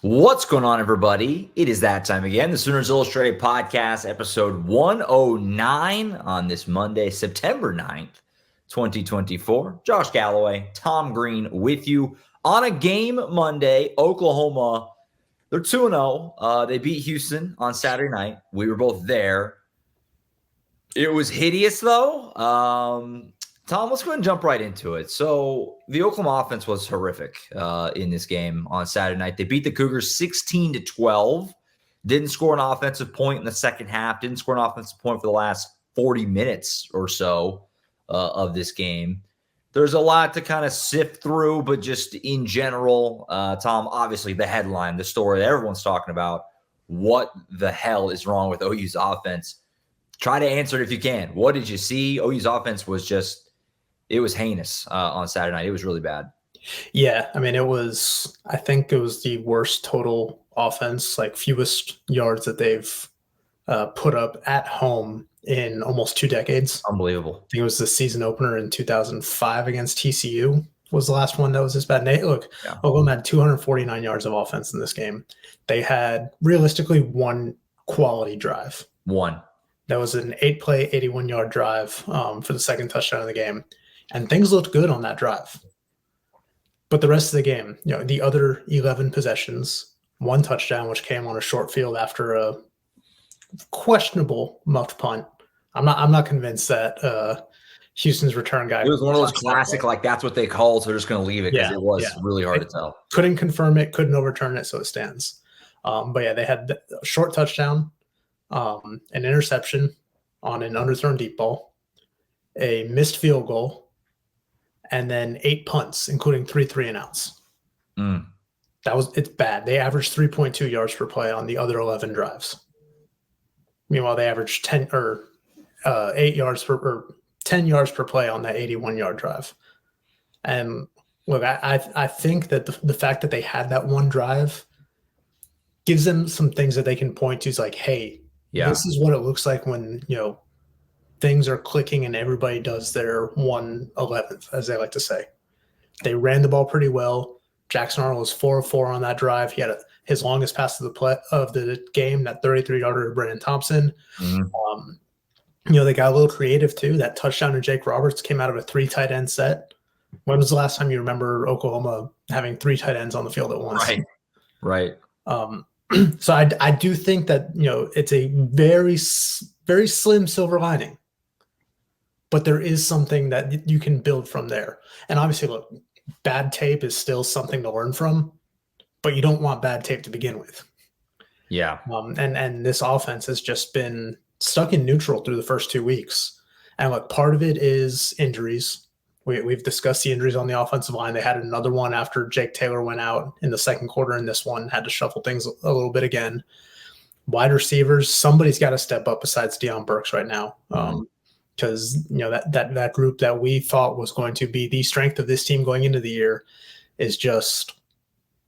What's going on, everybody? It is that time again. The Sooners Illustrated Podcast, episode 109 on this Monday, September 9th, 2024. Josh Callaway, Tom Green with you on a game Monday. Oklahoma, they're 2-0. They beat Houston on Saturday night. We were both there. It was hideous, though. Tom, let's go ahead and jump right into it. So the Oklahoma offense was horrific in this game on Saturday night. They beat the Cougars 16-12. Didn't score an offensive point in the second half. Didn't score an offensive point for the last 40 minutes or so of this game. There's a lot to kind of sift through, but just in general, Tom, obviously the headline, the story that everyone's talking about, what the hell is wrong with OU's offense? Try to answer it if you can. What did you see? OU's offense was just, it was heinous on Saturday night. It was really bad. Yeah, I mean, I think it was the worst total offense, like fewest yards that they've put up at home in almost 2 decades. Unbelievable. I think it was the season opener in 2005 against TCU was the last one that was this bad. And Oklahoma had 249 yards of offense in this game. They had realistically one quality drive. One. That was an 8-play, 81-yard drive for the second touchdown of the game. And things looked good on that drive. But the rest of the game, the other 11 possessions, one touchdown, which came on a short field after a questionable muffed punt. I'm not convinced that Houston's return guy. It was one of those classic, like that's what they called, so they're just going to leave it because it was really hard to tell. Couldn't confirm it, couldn't overturn it, so it stands. But yeah, they had a short touchdown, an interception on an underthrown deep ball, a missed field goal, and then 8 punts, including 3 3-and-outs. It's bad. They averaged 3.2 yards per play on the other 11 drives. Meanwhile, they averaged 10 yards per play on that 81-yard drive. And look, I think that the fact that they had that one drive gives them some things that they can point to. It's like, hey, this is what it looks like when things are clicking and everybody does their 1/11th, as they like to say. They ran the ball pretty well. Jackson Arnold was 4 of 4 on that drive. He had his longest pass of the game, that 33-yarder to Brandon Thompson. They got a little creative too. That touchdown to Jake Roberts came out of a 3 tight end set. When was the last time you remember Oklahoma having 3 tight ends on the field at once? Right. So I do think that it's a very, very slim silver lining, but there is something that you can build from there. And obviously, look, bad tape is still something to learn from, but you don't want bad tape to begin with. Yeah. And this offense has just been stuck in neutral through the first 2 weeks. And look, part of it is injuries. We've discussed the injuries on the offensive line. They had another one after Jake Taylor went out in the second quarter, and this one had to shuffle things a little bit again. Wide receivers, somebody's got to step up besides Deion Burks right now. Because that group that we thought was going to be the strength of this team going into the year is just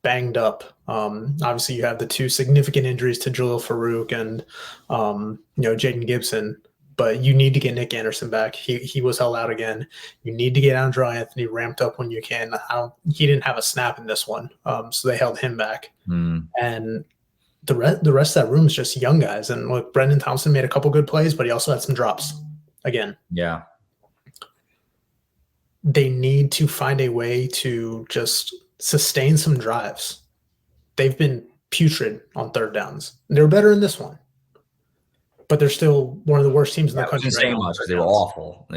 banged up. Obviously, you have the 2 significant injuries to Jalil Farouk and Jaden Gibson, but you need to get Nick Anderson back. He was held out again. You need to get Andrew Anthony ramped up when you can. He didn't have a snap in this one, so they held him back. And the rest of that room is just young guys. And look, Brendan Thompson made a couple good plays, but he also had some drops. Again, they need to find a way to just sustain some drives. They've been putrid on third downs. They're better in this one, but they're still one of the worst teams in the country. Right now. They were awful.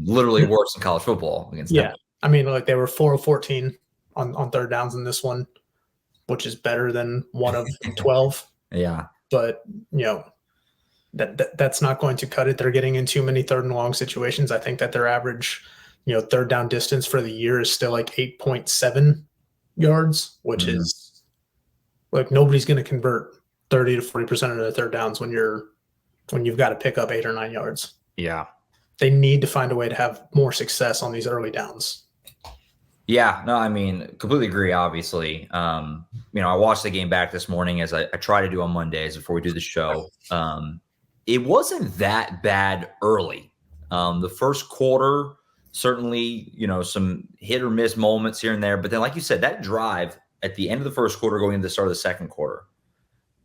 Literally worse than college football against them. I mean, they were 4 of 14 on third downs in this one, which is better than 1 of 12. But that's not going to cut it. They're getting in too many third and long situations. I think that their average, third down distance for the year is still like 8.7 yards, which is like nobody's going to convert 30 to 40% of their third downs when you've got to pick up 8 or 9 yards. They need to find a way to have more success on these early downs. Yeah, no, I mean, completely agree, obviously. I watched the game back this morning as I try to do on Mondays before we do the show. It wasn't that bad early. The first quarter, certainly, some hit or miss moments here and there. But then, like you said, that drive at the end of the first quarter, going into the start of the second quarter.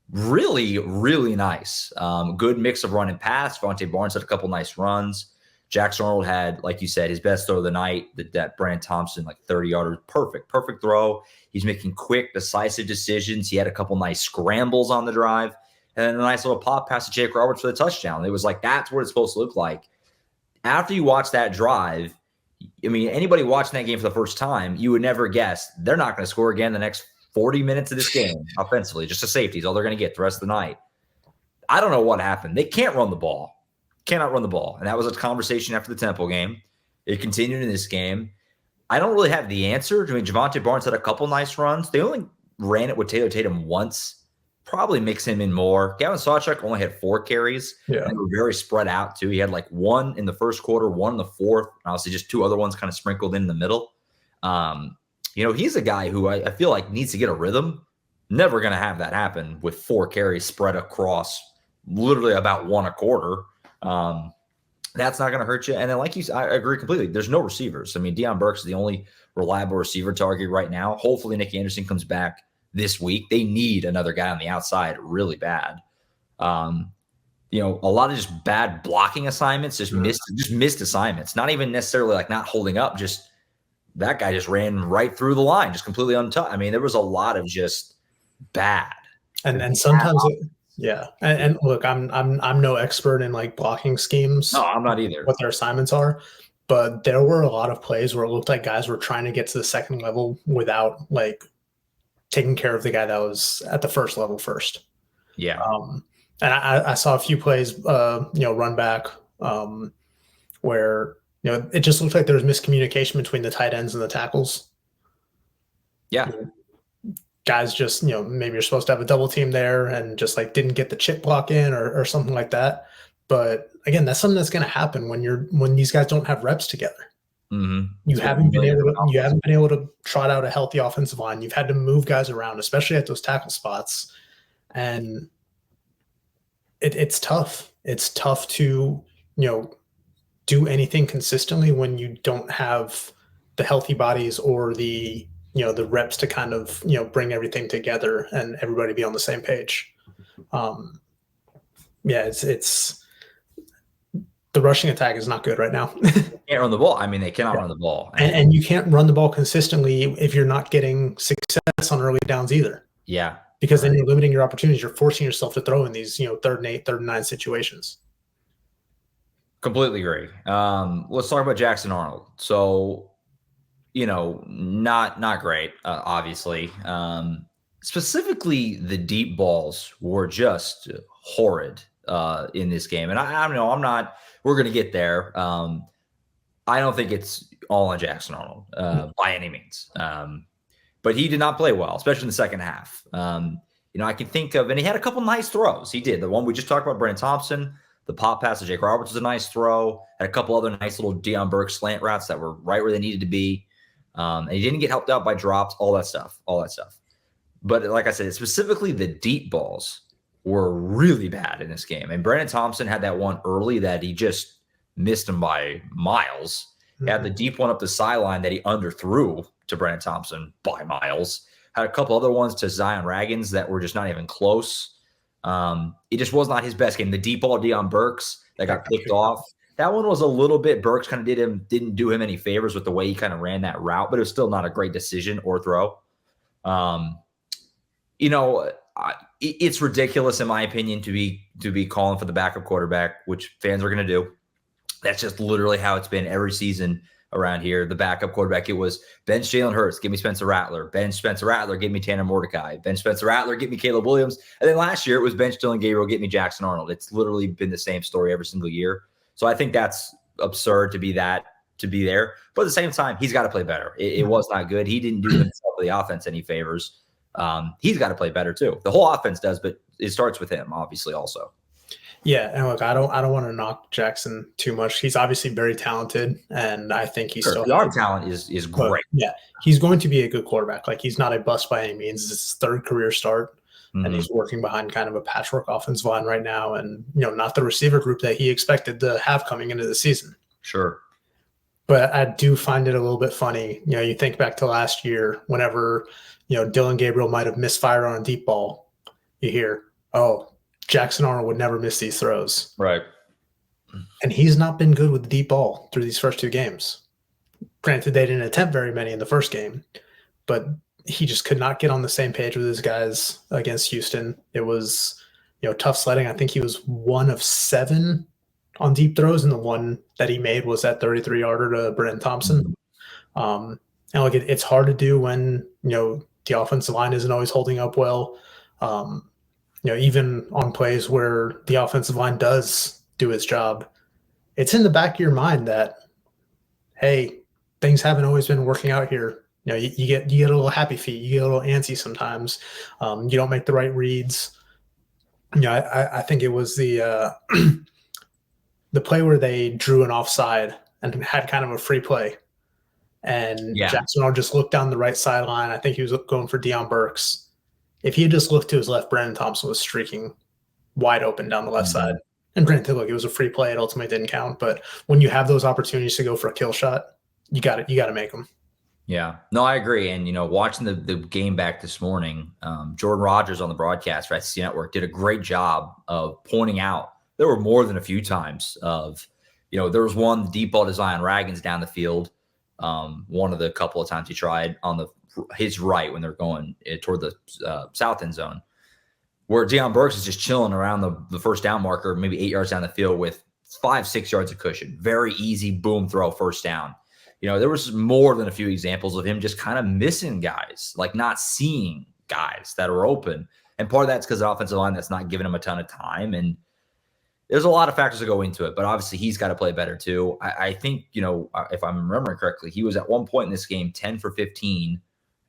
Really, really nice. Good mix of run and pass. Vontae Barnes had a couple nice runs. Jackson Arnold had, like you said, his best throw of the night. That Brandon Thompson, like 30-yarder, perfect throw. He's making quick, decisive decisions. He had a couple nice scrambles on the drive. And then a nice little pop pass to Jake Roberts for the touchdown. It was like, that's what it's supposed to look like. After you watch that drive, I mean, anybody watching that game for the first time, you would never guess they're not going to score again the next 40 minutes of this game offensively. Just a safety is all they're going to get the rest of the night. I don't know what happened. They can't run the ball. Cannot run the ball. And that was a conversation after the Temple game. It continued in this game. I don't really have the answer. I mean, Javonte Barnes had a couple nice runs. They only ran it with Taylor Tatum once. Probably mix him in more. Gavin Sawchuk only had 4 carries. Yeah. And they were very spread out, too. He had like 1 in the first quarter, 1 in the fourth, and obviously just 2 other ones kind of sprinkled in the middle. He's a guy who I feel like needs to get a rhythm. Never going to have that happen with 4 carries spread across literally about 1 a quarter. That's not going to hurt you. And then, like you said, I agree completely. There's no receivers. I mean, Deion Burks is the only reliable receiver target right now. Hopefully, Nick Anderson comes back this week. They need another guy on the outside really bad. A lot of just bad blocking assignments, just missed assignments. Not even necessarily like not holding up. Just that guy just ran right through the line, just completely untouched. I mean, there was a lot of just bad. And sometimes yeah. And look, I'm no expert in like blocking schemes. No, I'm not either. What their assignments are, but there were a lot of plays where it looked like guys were trying to get to the second level without like taking care of the guy that was at the first level first. Yeah. And I saw a few plays, run back, where it just looked like there was miscommunication between the tight ends and the tackles. Yeah. Guys just, maybe you're supposed to have a double team there and just like didn't get the chip block in or something like that. But again, that's something that's going to happen when these guys don't have reps together. Mm-hmm. You haven't been able to trot out a healthy offensive line. You've had to move guys around, especially at those tackle spots. And it's tough. It's tough to, do anything consistently when you don't have the healthy bodies or the reps to kind of, bring everything together and everybody be on the same page. It's the rushing attack is not good right now. Can't run the ball. I mean, they cannot run the ball. And you can't run the ball consistently if you're not getting success on early downs either. Yeah. Because then you're limiting your opportunities. You're forcing yourself to throw in these, 3rd and 8, 3rd and 9 situations. Completely agree. Let's talk about Jackson Arnold. So, not great, obviously. Specifically, the deep balls were just horrid in this game. And I don't know, we're going to get there. I don't think it's all on Jackson Arnold by any means. But he did not play well, especially in the second half. I can think of, and he had a couple nice throws. He did. The one we just talked about, Brandon Thompson, the pop pass to Jake Roberts was a nice throw. Had a couple other nice little Deion Burks slant routes that were right where they needed to be. And he didn't get helped out by drops, all that stuff. But like I said, specifically the deep balls were really bad in this game. And Brandon Thompson had that one early that he just missed him by miles. He had the deep one up the sideline that he underthrew to Brandon Thompson by miles. Had a couple other ones to Zion Raggins that were just not even close. It just was not his best game. The deep ball Deion Burks that got picked off. That one was a little bit, Burks kind of didn't do him any favors with the way he kind of ran that route, but it was still not a great decision or throw. It's ridiculous in my opinion to be calling for the backup quarterback, which fans are going to do. That's just literally how it's been every season around here. The backup quarterback, it was bench Jalen Hurts, give me Spencer Rattler. Bench Spencer Rattler, give me Tanner Mordecai. Bench Spencer Rattler, get me Caleb Williams. And then last year it was bench Dylan Gabriel, get me Jackson Arnold. It's literally been the same story every single year. So I think that's absurd to be there. But at the same time, he's got to play better. It was not good. He didn't do himself or the offense any favors. He's got to play better too. The whole offense does, but it starts with him, obviously, also. Yeah, and look, I don't want to knock Jackson too much. He's obviously very talented, and I think he's still. The talent is great. Yeah, he's going to be a good quarterback. Like, he's not a bust by any means. It's his 3rd career start, and he's working behind kind of a patchwork offensive line right now, and not the receiver group that he expected to have coming into the season. Sure. But I do find it a little bit funny. You think back to last year, whenever, Dylan Gabriel might have misfired on a deep ball, you hear, oh, Jackson Arnold would never miss these throws. Right. And he's not been good with the deep ball through these first two games. Granted, they didn't attempt very many in the first game, but he just could not get on the same page with his guys against Houston. It was, tough sledding. I think he was 1 of 7 on deep throws, and the one that he made was that 33-yarder to Brenton Thompson. And look, it's hard to do when, the offensive line isn't always holding up well. Even on plays where the offensive line does do its job, it's in the back of your mind that, hey, things haven't always been working out here. You get a little happy feet, you get a little antsy sometimes. You don't make the right reads. I think it was the the play where they drew an offside and had kind of a free play, and Jackson Arnold just looked down the right sideline. I think he was going for Deion Burks. If he had just looked to his left, Brenton Thompson was streaking wide open down the left side. And granted, look, it was a free play. It ultimately didn't count. But when you have those opportunities to go for a kill shot, you got to make them. Yeah, no, I agree. And, watching the game back this morning, Jordan Rogers on the broadcast for SEC Network did a great job of pointing out there were more than a few times of, there was one, the deep ball to Zion Raggins down the field. One of the couple of times he tried on his right when they're going toward the south end zone, where Deion Burks is just chilling around the first down marker, maybe 8 yards down the field with 5-6 yards of cushion. Very easy boom throw, first down. There was more than a few examples of him just kind of missing guys, like not seeing guys that are open. And part of that's because the offensive line that's not giving him a ton of time. And there's a lot of factors that go into it, but obviously he's got to play better too. I think, if I'm remembering correctly, he was at one point in this game 10 for 15,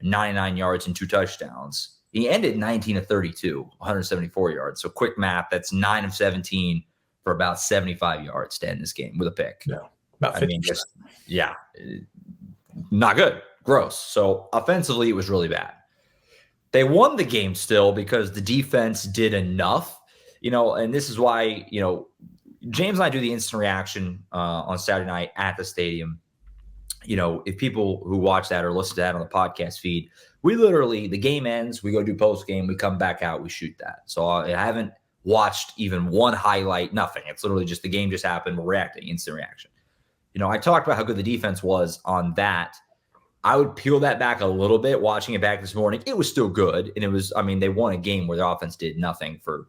99 yards and 2 touchdowns. He ended 19 of 32, 174 yards. So quick math, that's 9 of 17 for about 75 yards to end this game with a pick. Yeah, about 50%. Not good. Gross. So offensively, it was really bad. They won the game still because the defense did enough, and this is why, James and I do the instant reaction on Saturday night at the stadium. If people who watch that or listen to that on the podcast feed, we literally, the game ends, we go do post game, we come back out, we shoot that. So I haven't watched even one highlight, nothing. It's literally just the game just happened, we're reacting, instant reaction. I talked about how good the defense was on that. I would peel that back a little bit. Watching it back this morning, it was still good. And it was, they won a game where the offense did nothing for,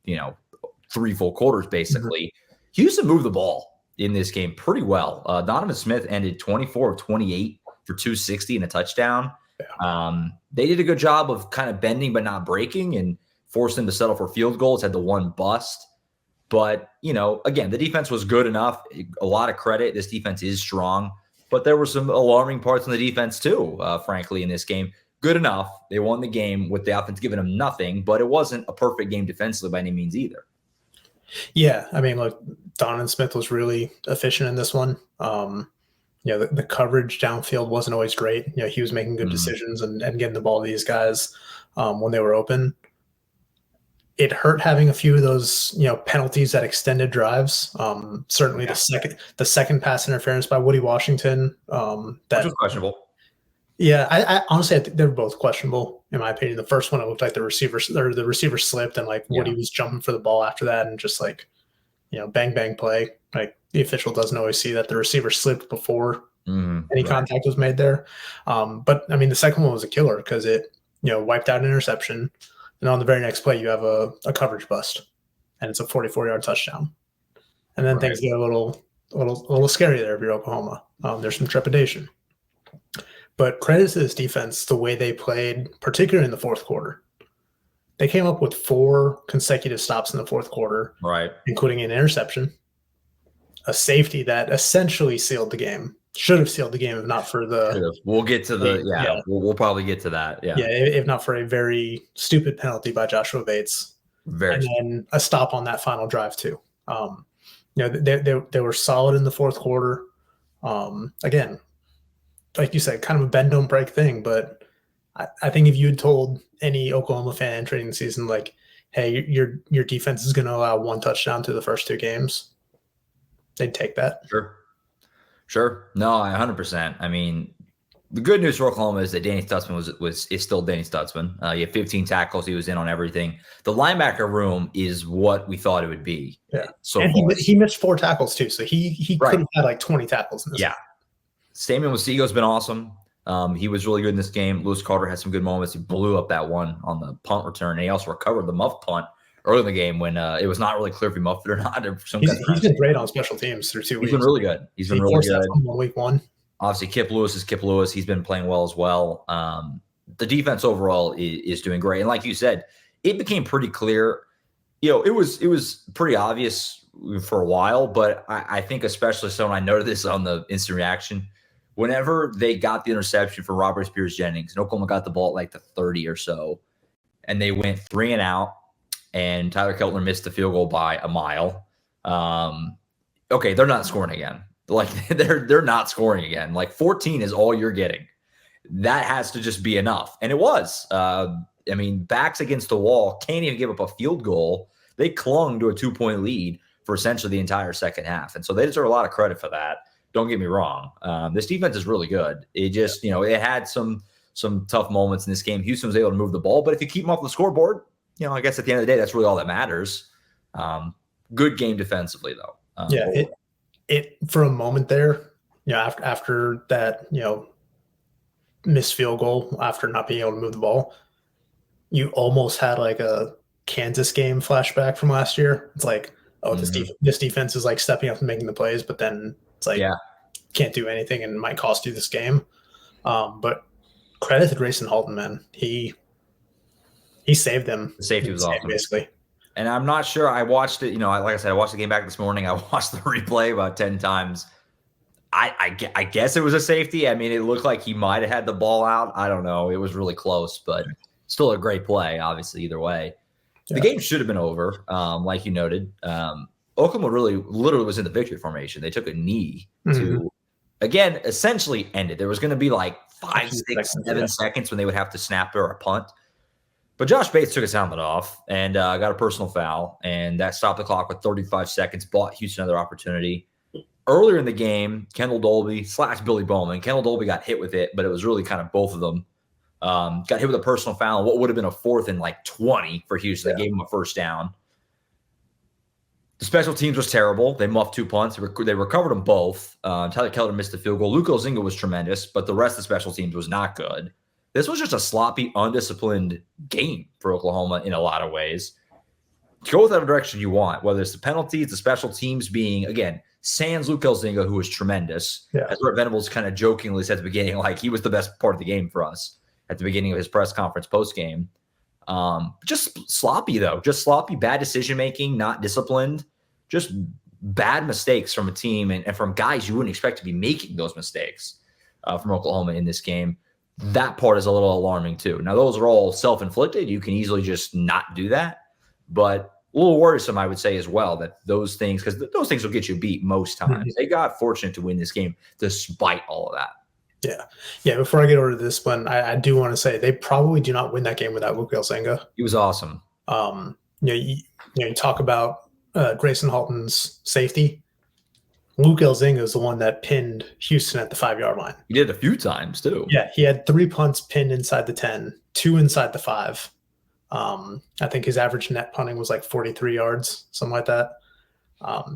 3 full quarters, basically. Mm-hmm. Houston moved the ball in this game pretty well. Donovan Smith ended 24 of 28 for 260 and a touchdown. Yeah. They did a good job of kind of bending but not breaking and forced them to settle for field goals, had the one bust. But, again, the defense was good enough. A lot of credit. This defense is strong. But there were some alarming parts on the defense, too, frankly, in this game. Good enough. They won the game with the offense giving them nothing, but it wasn't a perfect game defensively by any means either. Yeah, look, Donovan Smith was really efficient in this one. The coverage downfield wasn't always great. He was making good decisions and getting the ball to these guys when they were open. It hurt having a few of those, penalties that extended drives. Certainly the second pass interference by Woody Washington. That was questionable. Yeah, I honestly, I think they were both questionable in my opinion. The first one, it looked like the receiver slipped and Woody was jumping for the ball after that and just bang, bang play. Like the official doesn't always see that the receiver slipped before any contact was made there. But the second one was a killer because it, wiped out an interception. And on the very next play, you have a coverage bust, and it's a 44-yard touchdown. And then things get a little scary there if you're Oklahoma. There's some trepidation. But credit to this defense, the way they played, particularly in the fourth quarter. They came up with 4 consecutive stops in the fourth quarter, including an interception, a safety that essentially sealed the game. Should have sealed the game if not for the. We'll get to We'll probably get to that. Yeah. Yeah. If not for a very stupid penalty by Joshua Bates. And then a stop on that final drive too. They were solid in the fourth quarter. Again, like you said, kind of a bend don't break thing. But I think if you had told any Oklahoma fan entering the season, hey, your defense is going to allow 1 touchdown to the first 2 games, they'd take that. Sure. Sure. No, 100%. I mean, the good news for Oklahoma is that Danny Stutzman is still Danny Stutzman. He had 15 tackles. He was in on everything. The linebacker room is what we thought it would be. Yeah. So and far. he missed 4 tackles too. So he Right. could have had like 20 tackles in this. Yeah. Stamion Wasigo's been awesome. He was really good in this game. Lewis Carter had some good moments. He blew up that one on the punt return. And he also recovered the muff punt early in the game when it was not really clear if he muffed it or not. He's been great on special teams through 2 weeks. He's been really good. He's been really good. Week 1. Obviously, Kip Lewis is Kip Lewis. He's been playing well as well. The defense overall is doing great. And like you said, it became pretty clear. It was pretty obvious for a while, but I think especially so, and I noted this on the instant reaction, whenever they got the interception for Robert Spears-Jennings, and Oklahoma got the ball at like the 30 or so, and they went 3 and out, and Tyler Keltner missed the field goal by a mile. Okay, they're not scoring again. Like they're not scoring again. Like 14 is all you're getting. That has to just be enough. And it was. I mean, backs against the wall, can't even give up a field goal. They clung to a 2-point lead for essentially the entire second half. And so they deserve a lot of credit for that. Don't get me wrong. This defense is really good. It just, it had some tough moments in this game. Houston was able to move the ball, but if you keep them off the scoreboard, I guess at the end of the day, that's really all that matters. Good game defensively, though. It for a moment there, after that, missed field goal after not being able to move the ball, you almost had like a Kansas game flashback from last year. It's like, this defense is like stepping up and making the plays, but then it's like, can't do anything and might cost you this game. But credit to Grayson Halton, man. He saved them. The safety was awesome, basically. And I'm not sure. I watched it. Like I said, I watched the game back this morning. I watched the replay about 10 times. I guess it was a safety. I mean, it looked like he might have had the ball out. I don't know. It was really close, but still a great play, obviously, either way. Yeah. The game should have been over, like you noted. Oklahoma literally was in the victory formation. They took a knee to, again, essentially end it. There was going to be like 5, 6, 7 seconds when they would have to snap or a punt. But Josh Bates took his helmet off and got a personal foul, and that stopped the clock with 35 seconds, bought Houston another opportunity. Earlier in the game, Kendall Dolby / Billy Bowman. Kendall Dolby got hit with it, but it was really kind of both of them. Got hit with a personal foul, what would have been a 4th and like 20 for Houston. They gave him a first down. The special teams was terrible. They muffed 2 punts. They recovered them both. Tyler Keltner missed the field goal. Luke Elzinga was tremendous, but the rest of the special teams was not good. This was just a sloppy, undisciplined game for Oklahoma in a lot of ways. Go whatever direction you want, whether it's the penalties, the special teams being, again, sans Luke Elzinga, who was tremendous. Yeah. As Brett Venables kind of jokingly said at the beginning, like he was the best part of the game for us at the beginning of his press conference post-game. Just sloppy, though. Just sloppy, bad decision-making, not disciplined. Just bad mistakes from a team and from guys you wouldn't expect to be making those mistakes from Oklahoma in this game. That part is a little alarming too. Now, those are all self-inflicted. You can easily just not do that. But a little worrisome, I would say, as well, that those things, because those things will get you beat most times. They got fortunate to win this game despite all of that. Yeah. Before I get over to this one, I do want to say they probably do not win that game without Luke Elzinga. He was awesome. You talk about Grayson Halton's safety. Luke Elzinga is the one that pinned Houston at the 5-yard line. He did it a few times too. Yeah, he had 3 punts pinned inside the 10, 2 inside the 5. I think his average net punting was like 43 yards, something like that.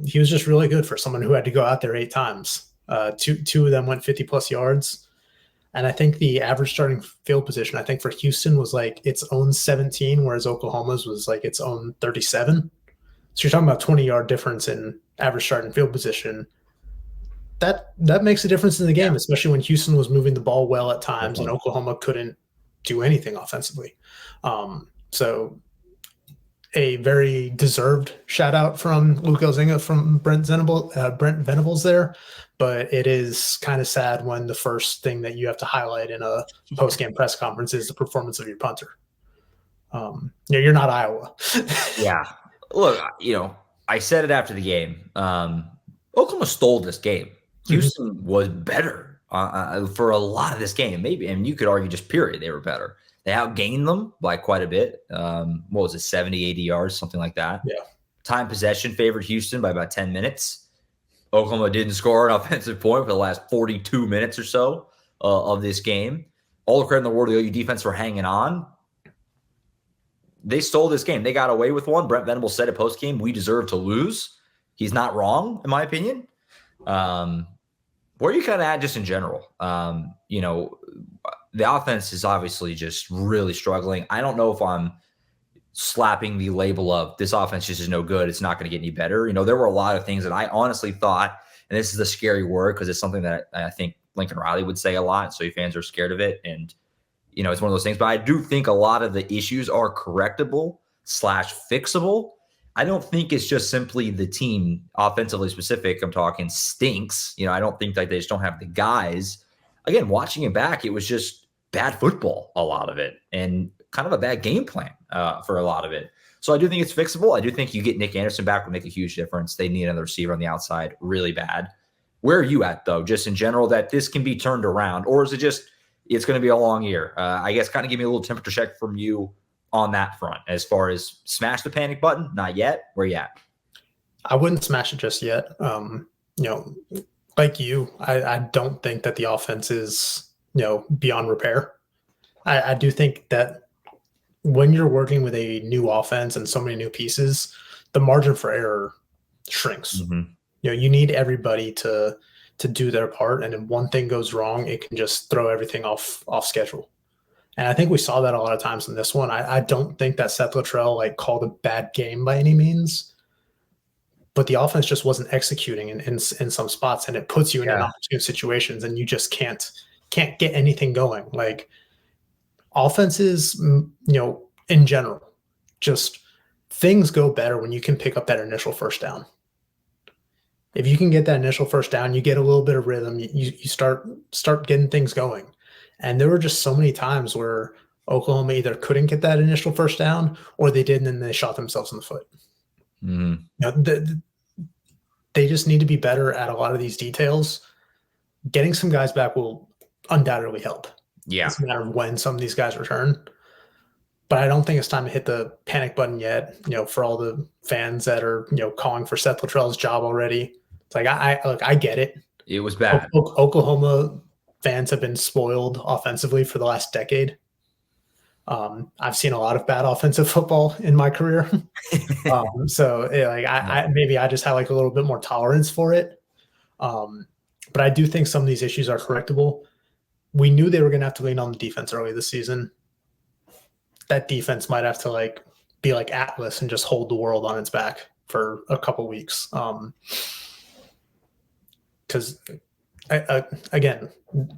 He was just really good for someone who had to go out there 8 times. Two of them went 50-plus yards. And I think the average starting field position, I think for Houston was like its own 17, whereas Oklahoma's was like its own 37. So you're talking about 20-yard difference in average starting field position. That makes a difference in the game, especially when Houston was moving the ball well at times and Oklahoma couldn't do anything offensively. So a very deserved shout out from Luke Elzinga from Brent Venables there. But it is kind of sad when the first thing that you have to highlight in a post-game press conference is the performance of your punter. You're not Iowa. Yeah. Look, I said it after the game. Oklahoma stole this game. Houston was better for a lot of this game. Maybe, and you could argue just period, they were better. They outgained them by quite a bit. What was it, 70, 80 yards, something like that. Yeah. Time possession favored Houston by about 10 minutes. Oklahoma didn't score an offensive point for the last 42 minutes or so of this game. All the credit in the world to the OU defense for hanging on. They stole this game. They got away with one. Brent Venables said it post-game, we deserve to lose. He's not wrong, in my opinion. Where are you kind of at just in general? You know, the offense is obviously just really struggling. I don't know if I'm slapping the label of this offense just is no good. It's not going to get any better. You know, there were a lot of things that I honestly thought, and this is a scary word because it's something that I think Lincoln Riley would say a lot. So fans are scared of it. And, you know, it's one of those things, but I do think a lot of the issues are correctable / fixable. I don't think it's just simply the team offensively specific. I'm talking stinks. You know, I don't think that they just don't have the guys. Again, watching it back, it was just bad football, a lot of it, and kind of a bad game plan for a lot of it. So I do think it's fixable. I do think you get Nick Anderson back would make a huge difference. They need another receiver on the outside really bad. Where are you at, though, just in general, that this can be turned around? Or is it just it's going to be a long year? I guess kind of give me a little temperature check from you on that front as far as smash the panic button. Not yet. Where you at? I wouldn't smash it just yet. You know, like you, I don't think that the offense is, you know, beyond repair. I do think that when you're working with a new offense and so many new pieces, the margin for error shrinks. Mm-hmm. You know, you need everybody to do their part, and if one thing goes wrong, it can just throw everything off schedule. And I think we saw that a lot of times in this one. I don't think that Seth Luttrell like called a bad game by any means, but the offense just wasn't executing in some spots, and it puts you in inopportune situations, and you just can't get anything going. Like offenses, you know, in general, just things go better when you can pick up that initial first down. If you can get that initial first down, you get a little bit of rhythm, you start getting things going. And there were just so many times where Oklahoma either couldn't get that initial first down or they did, and then they shot themselves in the foot. Mm-hmm. You know, they just need to be better at a lot of these details. Getting some guys back will undoubtedly help. Yeah. It's a matter of when some of these guys return. But I don't think it's time to hit the panic button yet, you know, for all the fans that are, you know, calling for Seth Luttrell's job already. It's like, I get it. It was bad. Oklahoma fans have been spoiled offensively for the last decade. I've seen a lot of bad offensive football in my career. So maybe I just have like a little bit more tolerance for it. But I do think some of these issues are correctable. We knew they were going to have to lean on the defense early this season. That defense might have to like be like Atlas and just hold the world on its back for a couple weeks. Because again,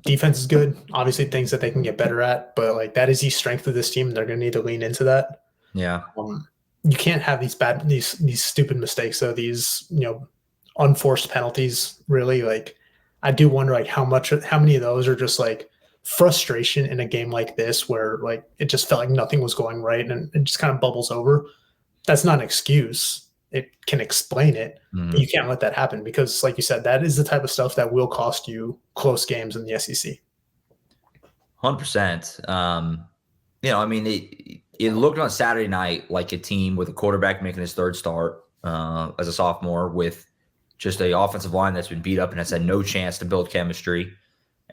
defense is good. Obviously, things that they can get better at, but like that is the strength of this team. They're going to need to lean into that. Yeah. You can't have these stupid mistakes though. These, you know, unforced penalties. Really, like I do wonder like how many of those are just like frustration in a game like this where like it just felt like nothing was going right and it just kind of bubbles over. That's not an excuse. It can explain it, but you can't let that happen because, like you said, that is the type of stuff that will cost you close games in the SEC. 100%. You know, I mean, it looked on Saturday night like a team with a quarterback making his third start as a sophomore with just an offensive line that's been beat up and has had no chance to build chemistry,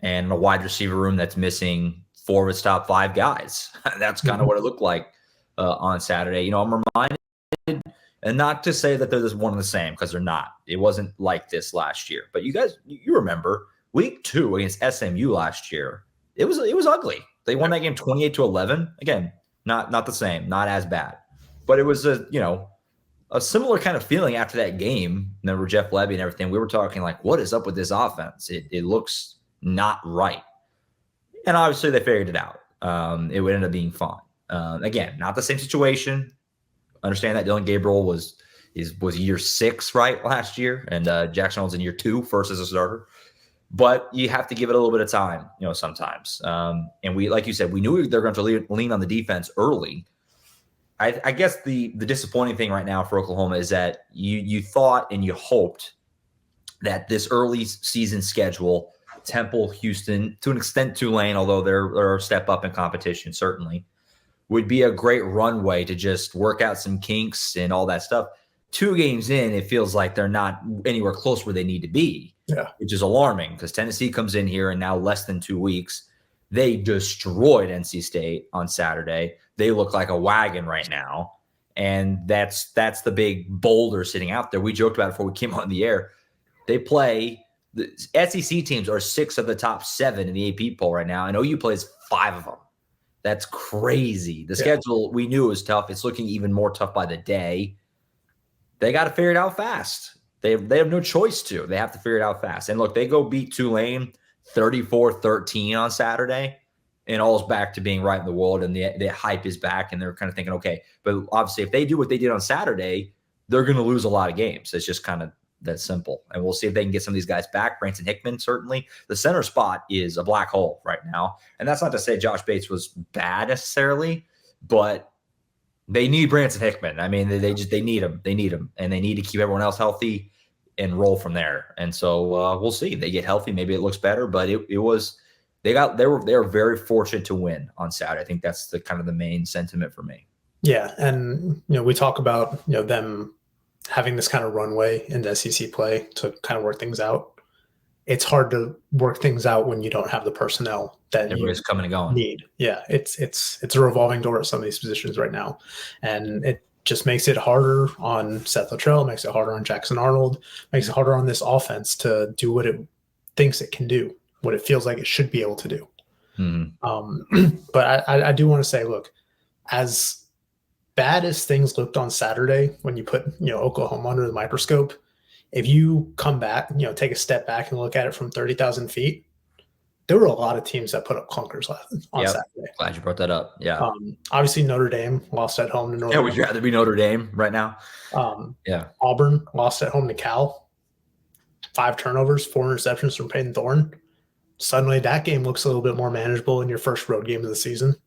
and a wide receiver room that's missing 4 of its top 5 guys. That's kind of what it looked like on Saturday. You know, I'm reminded, and not to say that they're just one and the same because they're not. It wasn't like this last year. But you guys, you remember week 2 against SMU last year. It was ugly. They won that game 28-11. Again, not the same, not as bad. But it was a similar kind of feeling after that game. Remember Jeff Levy and everything. We were talking like, what is up with this offense? It looks not right. And obviously they figured it out. It would end up being fun. Again, not the same situation. Understand that Dylan Gabriel was year 6, right, last year, and Jackson Arnold's in year 2, first as a starter. But you have to give it a little bit of time, you know, sometimes. And we, like you said, we knew they're going to lean on the defense early. I guess the disappointing thing right now for Oklahoma is that you thought and you hoped that this early season schedule, Temple, Houston, to an extent Tulane, although they're a step up in competition, certainly, would be a great runway to just work out some kinks and all that stuff. 2 games in, it feels like they're not anywhere close where they need to be, which is alarming because Tennessee comes in here and now less than 2 weeks, they destroyed NC State on Saturday. They look like a wagon right now. And that's the big boulder sitting out there. We joked about it before we came on the air. They play the SEC teams are 6 of the top 7 in the AP poll right now, and OU plays 5 of them. That's crazy. The schedule, we knew it was tough. It's looking even more tough by the day. They got to figure it out fast. They have no choice to. They have to figure it out fast. And look, they go beat Tulane 34-13 on Saturday, and all's back to being right in the world, and the hype is back, and they're kind of thinking, okay, but obviously if they do what they did on Saturday, they're going to lose a lot of games. It's just kind of that simple. And we'll see if they can get some of these guys back. Branson Hickman, certainly. The center spot is a black hole right now. And that's not to say Josh Bates was bad necessarily, but they need Branson Hickman. I mean, they need him. They need him. And they need to keep everyone else healthy and roll from there. And so we'll see. They get healthy. Maybe it looks better, but they were very fortunate to win on Saturday. I think that's the kind of the main sentiment for me. Yeah. And, we talk about, them having this kind of runway into SEC play to kind of work things out. It's hard to work things out when you don't have the personnel that everybody's coming and going. Need. Yeah, it's a revolving door at some of these positions right now, and it just makes it harder on Seth Luttrell, makes it harder on Jackson Arnold, makes it harder on this offense to do what it thinks it can do, what it feels like it should be able to do. But I do want to say, look, as bad as things looked on Saturday when you put Oklahoma under the microscope, if you come back, take a step back and look at it from 30,000 feet, there were a lot of teams that put up clunkers on Saturday. Glad you brought that up. Yeah. Obviously Notre Dame lost at home to North. Yeah, would you rather be Notre Dame right now? Auburn lost at home to Cal. 5 turnovers, 4 interceptions from Peyton Thorne. Suddenly that game looks a little bit more manageable in your first road game of the season.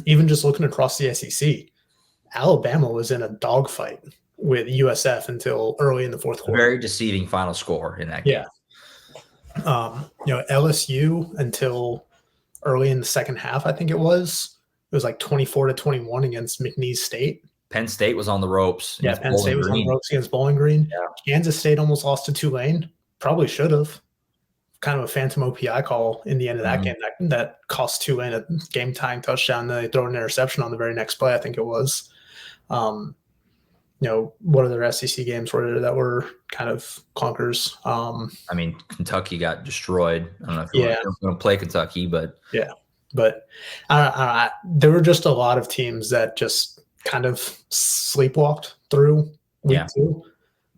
Even just looking across the SEC, Alabama was in a dogfight with USF until early in the fourth quarter. Very deceiving final score in that game. LSU until early in the second half, I think it was like 24-21 against McNeese State. Penn State was on the ropes. Yeah, Penn State was on the ropes against Bowling Green. Yeah. Kansas State almost lost to Tulane. Probably should have. Kind of a phantom OPI call in the end of that game that cost Tulane a game-tying touchdown. They throw an interception on the very next play, I think it was. What other SEC games were there that were kind of clunkers? I mean, Kentucky got destroyed. I don't know if you're going to play Kentucky, but but there were just a lot of teams that just kind of sleepwalked through week 2.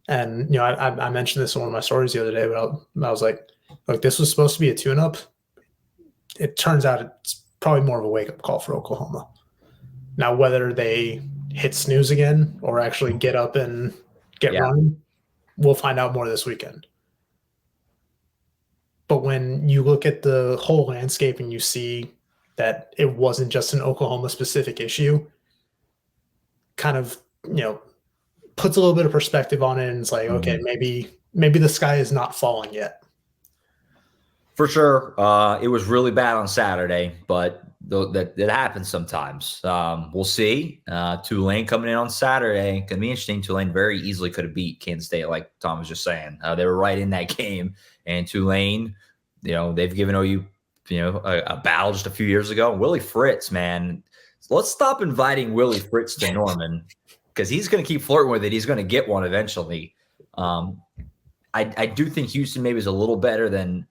And I mentioned this in one of my stories the other day, but I was like, look, this was supposed to be a tune-up. It turns out it's probably more of a wake-up call for Oklahoma. Now, whether they hit snooze again or actually get up and get running, we'll find out more this weekend. But when you look at the whole landscape and you see that it wasn't just an Oklahoma-specific issue, kind of, puts a little bit of perspective on it, and it's like, okay, maybe the sky is not falling yet. For sure. It was really bad on Saturday, but that happens sometimes. We'll see. Tulane coming in on Saturday. Going to be interesting. Tulane very easily could have beat Kansas State, like Tom was just saying. They were right in that game. And Tulane, they've given OU, a battle just a few years ago. Willie Fritz, man. Let's stop inviting Willie Fritz to Norman because he's going to keep flirting with it. He's going to get one eventually. I do think Houston maybe is a little better than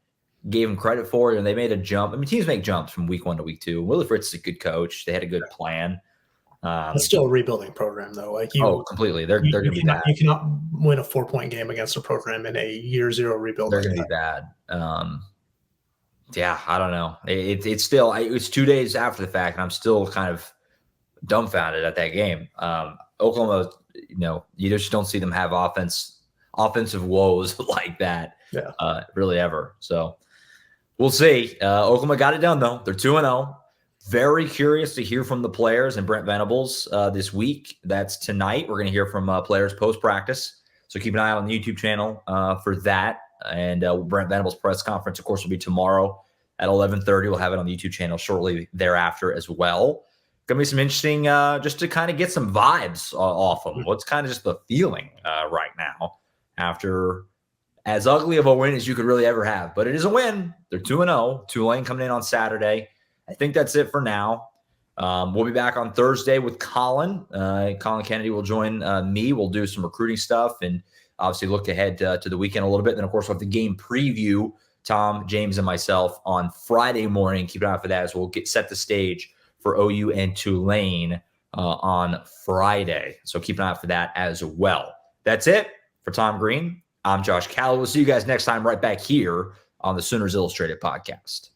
gave him credit for it, and they made a jump. I mean, teams make jumps from week 1 to week 2. Willie Fritz is a good coach. They had a good plan. It's still a rebuilding program, though. Completely. They're going to be bad. You cannot win a 4-point game against a program in a year 0 rebuild. They're going to be bad. I don't know. It's still. It's 2 days after the fact, and I'm still kind of dumbfounded at that game. Oklahoma, you just don't see them have offensive woes like that. Really ever. So we'll see. Oklahoma got it done, though. They're 2-0. Very curious to hear from the players and Brent Venables this week. That's tonight. We're going to hear from players post-practice. So keep an eye on the YouTube channel for that. And Brent Venables' press conference, of course, will be tomorrow at 11:30. We'll have it on the YouTube channel shortly thereafter as well. going to be some interesting, just to kind of get some vibes off of them. What's kind of just the feeling right now after as ugly of a win as you could really ever have. But it is a win. They're 2-0. Tulane coming in on Saturday. I think that's it for now. We'll be back on Thursday with Colin. Colin Kennedy will join me. We'll do some recruiting stuff and obviously look ahead to the weekend a little bit. Then, of course, we'll have the game preview, Tom, James, and myself on Friday morning. Keep an eye out for that as we'll set the stage for OU and Tulane on Friday. So keep an eye out for that as well. That's it for Tom Green. I'm Josh Callaway. We'll see you guys next time right back here on the Sooners Illustrated podcast.